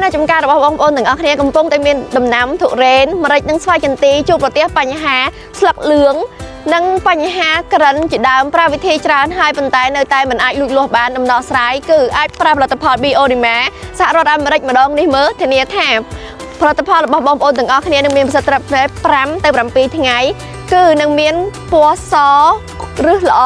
នៅចំការរបស់បងប្អូនទាំងអស់គ្នាកំពុងតែមានដំណាំទុរេនម្រេចនិងស្វាយចន្ទីជួបប្រទះបញ្ហាស្លឹកលឿងនិងបញ្ហាក្រិនជាដើមប្រើវិធីច្រើនហើយប៉ុន្តែនៅតែមិនអាចលូតលាស់បានដំណោះស្រាយគឺអាចប្រើផលិតផល Bioderma សហរដ្ឋអាមេរិកម្ដងនេះមើលធានាថាផលិតផលរបស់បងប្អូនទាំងអស់គ្នានឹងមានប្រសិទ្ធភាព5ទៅ7ថ្ងៃគឺនឹងមានពណ៌សរឹសល្អ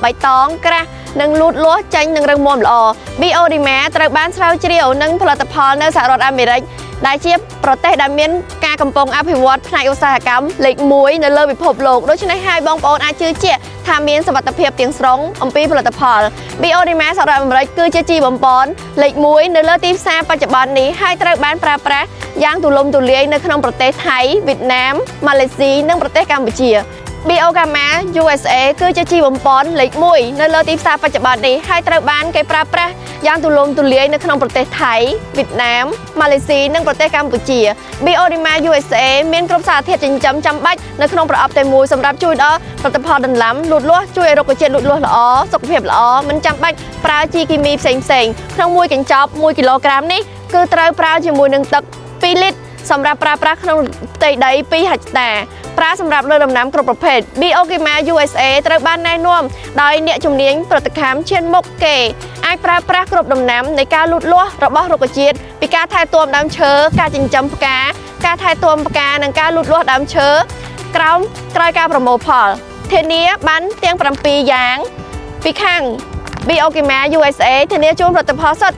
បៃតងក្រាស់និងលូតលាស់ចេញនឹងរឹងមាំល្អ Bioderma ត្រូវបានស្រាវជ្រាវនិងផលិតផលនៅសហរដ្ឋអាមេរិកដែលជាប្រទេសដែលមានការកំពុងអភិវឌ្ឍផ្នែកឧស្សាហកម្មលេខ1នៅលើពិភពលោកដូច្នេះហើយបងប្អូនអាចជឿជាក់ថាមានសុវត្ថិភាពទាំងស្រុងអំពីផលិតផល Bioderma សហរដ្ឋអាមេរិកគឺជាជីបំពន់លេខ1នៅលើទីផ្សារបច្ចុប្បន្ននេះហើយត្រូវបានប្រើប្រាស់យ៉ាងទូលំទូលាយនៅក្នុងប្រទេសថៃវៀតណាមម៉ាឡេស៊ីនិងប្រទេសកម្ពុជា Bioderma USA គឺជាជីបំពន់លេខ1នៅលើទីផ្សារបច្ចុប្បន្ននេះហើយត្រូវបានគេប្រើប្រាស់យ៉ាងទូលំទូលាយនៅក្នុងប្រទេសថៃវៀតណាមម៉ាឡេស៊ីនិងប្រទេសកម្ពុជា Bioderma USA មានគ្រប់សារធាតុចិញ្ចឹមចាំបាច់នៅក្នុងប្រអប់តែមួយសម្រាប់ជួយដល់ផលិតផលដង្ឡាំលូតលាស់ជួយឲ្យរុក្ខជាតិលូតលាស់ល្អសុខភាពល្អមិនចាំបាច់ប្រើជីគីមីផ្សេងៗក្នុងមួយកញ្ចប់1គីឡូក្រាមនេះគឺត្រូវប្រើជាមួយនឹងទឹក2លីត្រសម្រាប់ប្រើប្រាស់ក្នុងផ្ទៃដី2ហិកតាប្រើសម្រាប់លើដំណាំគ្រប់ប្រភេទ Bioderma USA ត្រូវបានណែនាំដោយអ្នកជំនាញប្រតិកម្មឈានមុខគេអាចប្រើប្រាស់គ្រប់ដំណាំនៃការលូតលាស់របស់រុក្ខជាតិពីការថែទាំដើមឈើការចិញ្ចឹមផ្កាការថែទាំផ្កានិងការលូតលាស់ដើមឈើក្រោយការប្រមូលផលធានាបានទាំង7យ៉ាងពីខាង Bioderma USA ធានាជូនផលិតផលសុទ្ធ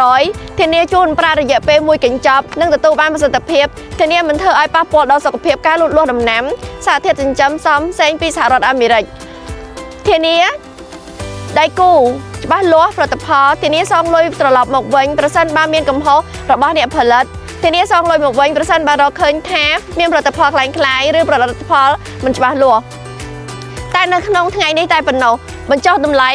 100% ធានាជូនប្រើរយៈពេល1កញ្ចប់និងទទួលបានប្រសិទ្ធភាពធានាមិនធ្វើឲ្យប៉ះពាល់ដល់សុខភាពការលូតលាស់ដំណាំសារធាតុចិញ្ចឹមផ្សេងពីសហរដ្ឋអាមេរិកធានាដៃគូច្បាស់លាស់ផលិតផលធានាសងលុយត្រឡប់មកវិញប្រសិនបើមានកំហុសរបស់អ្នកផលិតធានាសងលុយមកវិញប្រសិនបើរកឃើញថាមានផលិតផលคล้ายៗឬផលិតផលមិនច្បាស់លាស់តែនៅក្នុងថ្ងៃនេះតែប៉ុណ្ណោះបញ្ចុះតម្លៃ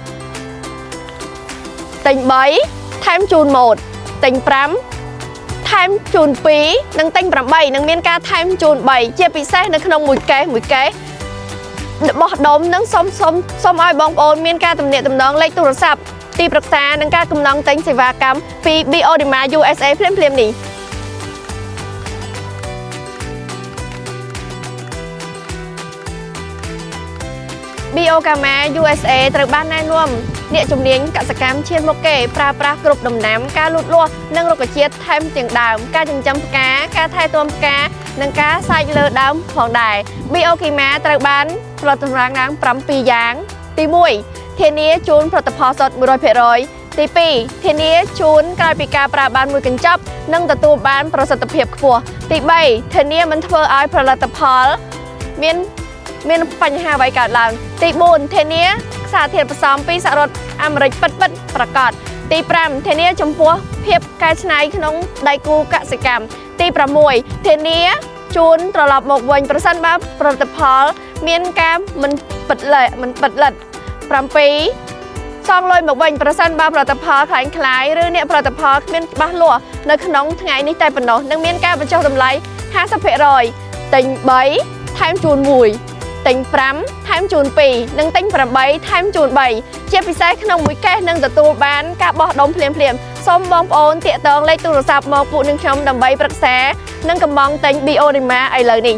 50% ទិញ3ថែមជូនម៉ូតទិញ5ថែមជូន2និងទិញ8នឹងមានការថែមជូន3ជាពិសេសនៅក្នុងមួយកេសបោះដុំនឹងសូមឲ្យបងប្អូនមានការទំនាក់ទំនងលេខទូរស័ព្ទទីប្រឹក្សានិងការកំណងទិញសេវាកម្មពី Bioderma USA ភ្លាមនេះBioderma USA ត្រូវបានណែនាំអ្នកជំនាញកសិកម្មឈានមុខគេប្រើប្រាស់គ្រប់ដំណាំការលូតលាស់និងរុក្ខជាតិថែមទាំងដើមការចិញ្ចឹមផ្កាការថែទាំផ្កានិងការសាច់លើដើមផងដែរ Bioderma ត្រូវបានផលិតឡើង7យ៉ាងទី1ធានាជូនផលិតផលសុទ្ធ 100% ទី2ធានាជូនក្រោយពីការប្រើបាន1កញ្ចប់និងទទួលបានប្រសិទ្ធភាពខ្ពស់ទី3ធានាមិនធ្វើឲ្យផលិតផលមានបញ្ហាអ្វីកើតឡើងទី4ធានាសារធាតុផ្សំពីសហរដ្ឋអាមេរិកពិតប្រាកដទី5ធានាចំពោះភាពកែច្នៃក្នុងដៃគូកសិកម្មទី6ធានាជូនត្រឡប់មកវិញប្រសិនបើផលិតផលមានការមិនពិតលិត7សងលុយមកវិញប្រសិនបើផលិតផលคล้ายឬអ្នកផលិតផលគ្មានច្បាស់លាស់នៅក្នុងថ្ងៃនេះតែប៉ុណ្ណោះនឹងមានការបញ្ចុះតម្លៃ 50% ទិញ3ថែមជូន1ទិញ5ថែមជូន2និងទិញ8ថែមជូន3ជាពិសេសក្នុងមួយកេសនឹងទទួលបានការបោះដុំភ្លាមសូមបងប្អូនតាក់ទងលេខទូរស័ព្ទមកពួកនឹងខ្ញុំដើម្បីប្រឹក្សានិងកំងទិញ Bioderma ឥឡូវនេះ